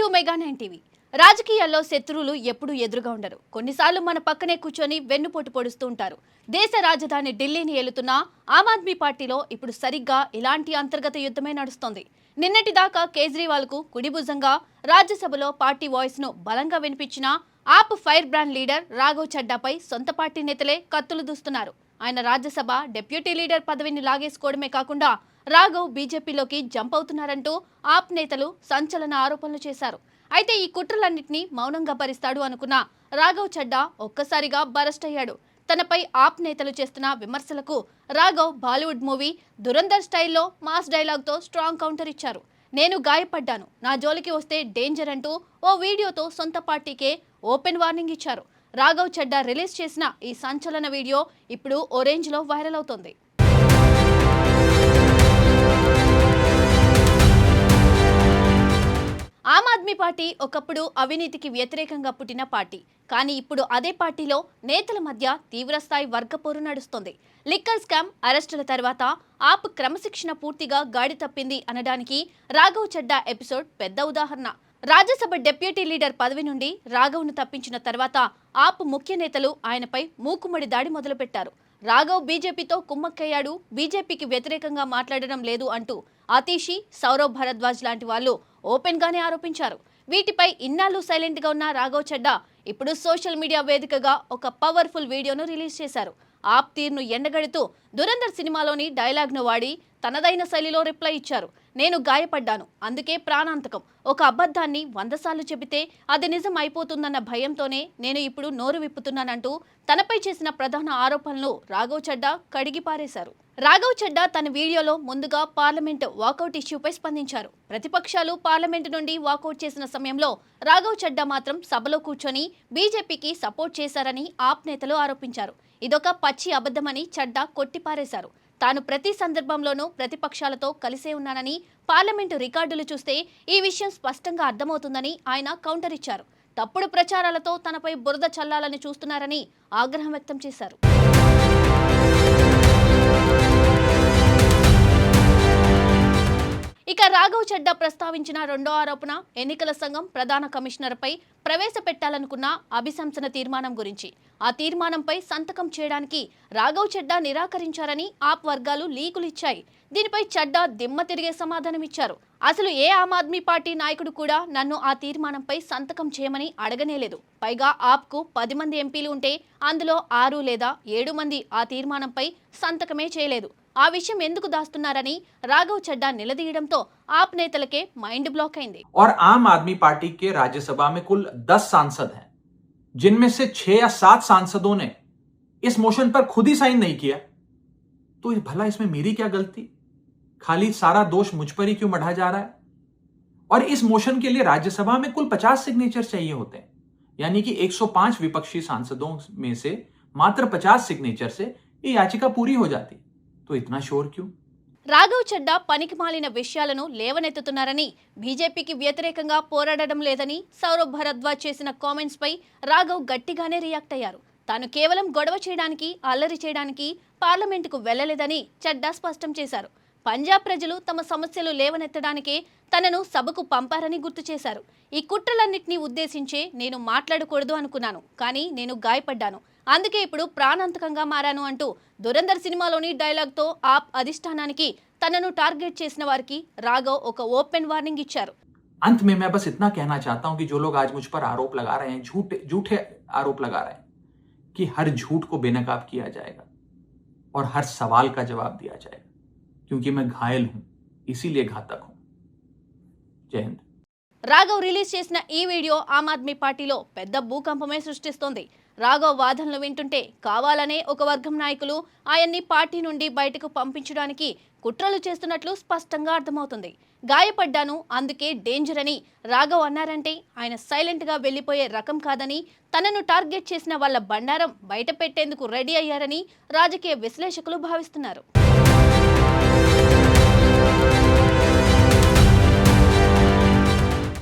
Welcome to mega 9 TV. రాజకీయాల్లో శత్రువులు ఎప్పుడూ ఎదురుగా ఉండరు. కొన్నిసార్లు మన పక్కనే కూర్చొని వెన్నుపోటు పొడుస్తూ ఉంటారు. దేశ రాజధాని ఢిల్లీని ఏలుతున్న ఆమ్ ఆద్మీ పార్టీలో ఇప్పుడు సరిగ్గా ఇలాంటి అంతర్గత యుద్ధమే నడుస్తోంది. నిన్నటి దాకా కేజ్రీవాల్కు కుడిభుజంగా రాజ్యసభలో పార్టీ వాయిస్ను బలంగా వినిపించిన ఆప్ ఫైర్ బ్రాండ్ లీడర్ రాఘవ్ చడ్డాపై సొంత పార్టీ నేతలే కత్తులు దూస్తున్నారు. ఆయన రాజ్యసభ డిప్యూటీ లీడర్ పదవిని లాగేసుకోవడమే కాకుండా రాఘవ్ బీజేపీలోకి జంప్ అవుతున్నారంటూ ఆప్ నేతలు సంచలన ఆరోపణలు చేశారు. అయితే ఈ కుట్రలన్నింటినీ మౌనంగా భరిస్తాడు అనుకున్న రాఘవ్ చడ్డా ఒక్కసారిగా బరస్ట్ అయ్యాడు. తనపై ఆప్ నేతలు చేస్తున్న విమర్శలకు రాఘవ్ బాలీవుడ్ మూవీ దురంధర్ స్టైల్లో మాస్ డైలాగ్తో స్ట్రాంగ్ కౌంటర్ ఇచ్చారు. నేను గాయపడ్డాను, నా జోలికి వస్తే డేంజర్ అంటూ ఓ వీడియోతో సొంత పార్టీకే ఓపెన్ వార్నింగ్ ఇచ్చారు. రాఘవ్ చడ్డా రిలీజ్ చేసిన ఈ సంచలన వీడియో ఇప్పుడు ఓ రేంజ్లో వైరల్ అవుతోంది. ఆమ్ ఆద్మీ పార్టీ ఒకప్పుడు అవినీతికి వ్యతిరేకంగా పుట్టిన పార్టీ. కానీ ఇప్పుడు అదే పార్టీలో నేతల మధ్య తీవ్రస్థాయి వర్గపోరు నడుస్తోంది. లిక్కర్ స్కామ్ అరెస్టుల తర్వాత ఆప్ క్రమశిక్షణ పూర్తిగా గాడి తప్పింది అనడానికి రాఘవ్ చడ్డా ఎపిసోడ్ పెద్ద ఉదాహరణ. రాజ్యసభ డిప్యూటీ లీడర్ పదవి నుండి రాఘవ్ను తప్పించిన తర్వాత ఆప్ ముఖ్య నేతలు ఆయనపై మూకుమ్మడి దాడి మొదలుపెట్టారు. రాఘవ్ బీజేపీతో కుమ్మక్కయ్యాడు, బీజేపీకి వ్యతిరేకంగా మాట్లాడడం లేదు అంటూ ఆతిషి, సౌరవ్ భరద్వాజ్ లాంటి వాళ్ళు ఓపెన్ గానే ఆరోపించారు. వీటిపై ఇన్నాళ్ళు సైలెంట్ గా ఉన్న రాఘవ్ చడ్డా ఇప్పుడు సోషల్ మీడియా వేదికగా ఒక పవర్ఫుల్ వీడియోను రిలీజ్ చేశారు. ఆప్ తీర్ను ఎండగడుతూ దురంధర్ సినిమాలోని డైలాగ్ను వాడి తనదైన శైలిలో రిప్లై ఇచ్చారు. నేను గాయపడ్డాను, అందుకే ప్రాణాంతకం. ఒక అబద్ధాన్ని 100 సార్లు చెబితే అది నిజం అయిపోతుందన్న భయంతోనే నేను ఇప్పుడు నోరు విప్పుతున్నానంటూ తనపై చేసిన ప్రధాన ఆరోపణలు రాఘవ్ చడ్డా కడిగి పారేశారు. రాఘవ్ చడ్డా తన వీడియోలో ముందుగా పార్లమెంట్ వాకౌట్ ఇష్యూపై స్పందించారు. ప్రతిపక్షాలు పార్లమెంటు నుండి వాకౌట్ చేసిన సమయంలో రాఘవ్ చడ్డా మాత్రం సభలో కూర్చొని బీజేపీకి సపోర్ట్ చేశారని ఆప్ నేతలు ఆరోపించారు. ఇదొక పచ్చి అబద్ధమని చడ్డా కొట్టిపారేశారు. తాను ప్రతి సందర్భంలోనూ ప్రతిపక్షాలతో కలిసే ఉన్నానని, పార్లమెంటు రికార్డులు చూస్తే ఈ విషయం స్పష్టంగా అర్థమవుతుందని ఆయన కౌంటర్ ఇచ్చారు. తప్పుడు ప్రచారాలతో తనపై బురద చల్లాలని చూస్తున్నారని ఆగ్రహం వ్యక్తం చేశారు. ఇక రాఘవ్ చడ్డా ప్రస్తావించిన రెండో ఆరోపణ ఎన్నికల సంఘం ప్రధాన కమిషనర్పై ప్రవేశపెట్టాలనుకున్న అభిశంసన తీర్మానం గురించి. ఆ తీర్మానంపై సంతకం చేయడానికి రాఘవ్ చడ్డా నిరాకరించారని ఆప్ వర్గాలు లీకులు ఇచ్చాయి. దీనిపై చడ్డా దిమ్మ తిరిగే సమాధానమిచ్చారు. అసలు ఏ ఆమ్ ఆద్మీ పార్టీ నాయకుడు కూడా నన్ను ఆ తీర్మానంపై సంతకం చేయమని అడగనేలేదు. పైగా ఆప్కు 10 మంది ఎంపీలు ఉంటే అందులో 6 లేదా 7 మంది ఆ తీర్మానంపై సంతకమే చేయలేదు. ఆ విషయం ఎందుకు దాస్తున్నారని రాఘవ్ చడ్డా నిలదీయడంతో ఆప్ నేతలకే మైండ్ బ్లాక్ అయింది. और आम आदमी पार्टी के राज्यसभा में कुल 10 सांसद हैं, जिनमें से 6 या 7 सांसदों ने इस मोशन पर खुद ही साइन नहीं किया. तो भला इसमें मेरी क्या गलती? खाली सारा दोष मुझ पर ही क्यों मढ़ा जा रहा है? और इस मोशन के लिए राज्यसभा में कुल 50 सिग्नेचर चाहिए होते हैं, यानी कि 105 विपक्षी सांसदों में से मात्र 50 सिग्नेचर से ये याचिका पूरी हो जाती. तो इतना शोर क्यों? రాఘవ్ చడ్డా పనికి మాలిన విషయాలను లేవనెత్తుతున్నారని, బీజేపీకి వ్యతిరేకంగా పోరాడడం లేదని సౌరవ్ భరద్వాజ్ చేసిన కామెంట్స్ పై రాఘవ్ గట్టిగానే రియాక్ట్ అయ్యారు. తాను కేవలం గొడవ చేయడానికి, అల్లరి చేయడానికి పార్లమెంటుకు వెళ్లలేదని చడ్డా స్పష్టం చేశారు. పంజాబ్ ప్రజలు తమ సమస్యలు లేవనెత్తడానికే తనను సభకు పంపారని గుర్తు చేశారు. ఈ కుట్రలన్నింటినీ ఉద్దేశించే నేను మాట్లాడకూడదు అనుకున్నాను, కానీ నేను గాయపడ్డాను, అందుకే ఇప్పుడు ప్రాణాంతకంగా మారాను అంటూ దురంధర్ సినిమాలోని డైలాగ్తో ఆప్ అధిష్టానానికి తనను టార్గెట్ చేసిన వారికి రాఘవ్ ఒక ఓపెన్ వార్నింగ్ ఇచ్చారు. अंत में मैं बस इतना कहना चाहता हूं कि जो लोग आज मुझ पर आरोप लगा रहे हैं, झूठे आरोप लगा रहे हैं कि हर झूठ को बेनकाब किया जाएगा और हर सवाल का जवाब दिया जाएगा, क्योंकि मैं घायल हूं, इसीलिए घातक हूं. जय हिंद. రాఘవ్ రిలీజ్ చేసిన ఈ వీడియో ఆమ్ ఆద్మీ పార్టీలో పెద్ద భూకంపమే సృష్టిస్తోంది. రాఘవ్ వాదనలు వింటుంటే కావాలనే ఒక వర్గం నాయకులు ఆయన్ని పార్టీ నుండి బయటకు పంపించడానికి కుట్రలు చేస్తున్నట్లు స్పష్టంగా అర్థమవుతుంది. గాయపడ్డాను, అందుకే డేంజర్ అని రాఘవ్ అన్నారంటే ఆయన సైలెంట్ గా వెళ్లిపోయే రకం కాదని, తనను టార్గెట్ చేసిన వాళ్ళ బండారం బయట పెట్టేందుకు రెడీ అయ్యారని రాజకీయ విశ్లేషకులు భావిస్తున్నారు.